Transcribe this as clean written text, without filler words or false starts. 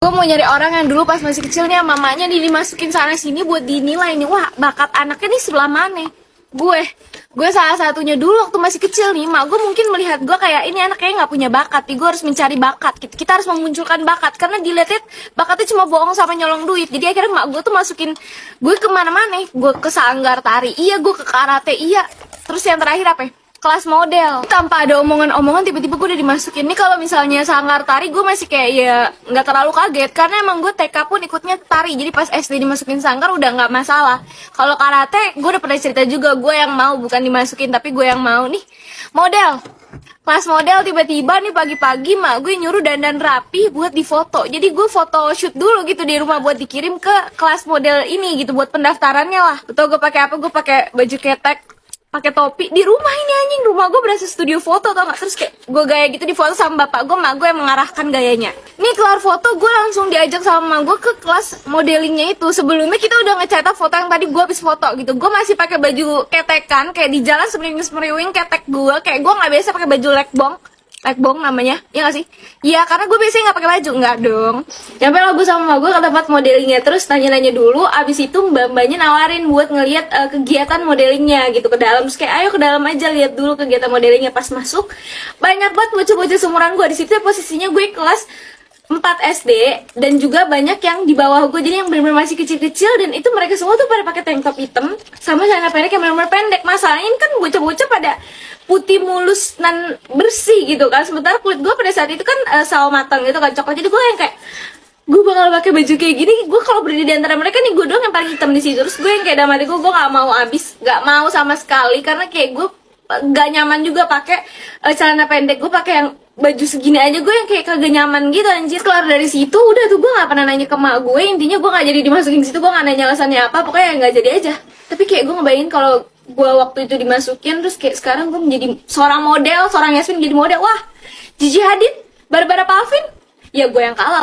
Gue mau nyari orang yang dulu pas masih kecilnya mamanya dimasukin sana sini buat dinilai nih, wah bakat anaknya nih sebelah mana. Gue salah satunya dulu waktu masih kecil nih, mak gue mungkin melihat gue kayak ini anak kayaknya nggak punya bakat, nih gue harus mencari bakat. Kita harus memunculkan bakat karena dilihat bakatnya cuma bohong sama nyolong duit. Jadi akhirnya mak gue tuh masukin gue kemana-mana, gue ke sanggar tari, iya gue ke karate, iya. Terus yang terakhir apa ya? Kelas model. Tanpa ada omongan-omongan tiba-tiba gue udah dimasukin. Nih kalau misalnya sanggar tari gue masih kayak ya nggak terlalu kaget karena emang gue TK pun ikutnya tari. Jadi pas SD dimasukin sanggar udah nggak masalah. Kalau karate gue udah pernah cerita juga, gue yang mau, bukan dimasukin tapi gue yang mau nih. Model. Kelas model tiba-tiba nih pagi-pagi mak gue nyuruh dandan rapi buat difoto. Jadi gue foto shoot dulu gitu di rumah buat dikirim ke kelas model ini gitu buat pendaftarannya lah. Betul, gue pakai apa? Gue pakai baju ketek, pakai topi di rumah ini, anjing. Rumah gue berasa studio foto tau gak. Terus kayak gue gaya gitu di foto sama bapak gue, mak gue yang mengarahkan gayanya. Nih kelar foto gue langsung diajak sama mak gue ke kelas modelingnya itu. Sebelumnya kita udah ngecatat foto yang tadi gue habis foto gitu. Gue masih pakai baju ketekan kayak di jalan semeriwing ketek gue, kayak gue nggak biasa pakai baju lekbong namanya, ya gak sih? Iya, karena gue biasanya nggak pakai baju, nggak dong. Sampai lah gue sama gue ke tempat modelingnya, terus tanya-nanya dulu. Abis itu mbak-mbaknya nawarin buat ngeliat kegiatan modelingnya gitu ke dalam. Terus kayak ayo ke dalam aja lihat dulu kegiatan modelingnya. Pas masuk banyak banget bocah-bocah seumuran gue. Di situ posisinya gue kelas 4 SD dan juga banyak yang di bawah gue, jadi yang benar-benar masih kecil-kecil. Dan itu mereka semua tuh pada pakai tank top hitam sama celana pendek yang benar-benar pendek. Masalahnya ini kan bocah-bocah pada putih mulus dan bersih gitu kan, sementara kulit gue pada saat itu kan sawo matang gitu kan, coklat. Jadi gue yang kayak gue bakal pakai baju kayak gini, gue kalau berdiri di antara mereka nih gue doang yang paling hitam di situ. Terus gue yang kayak dalam hati gue nggak mau abis, nggak mau sama sekali karena kayak gue gak nyaman juga pakai celana pendek. Gue pakai yang baju segini aja gue yang kayak kagak nyaman gitu anjir. Keluar dari situ udah tuh gue nggak pernah nanya ke mak gue. Intinya gue nggak jadi dimasukin situ, gue nggak nanya alasannya apa, pokoknya nggak jadi aja. Tapi kayak gue ngebayangin kalau gue waktu itu dimasukin, terus kayak sekarang gue menjadi seorang model, seorang Yasmin jadi model. Wah, Gigi Hadid, Barbara Palvin, ya gue yang kalah.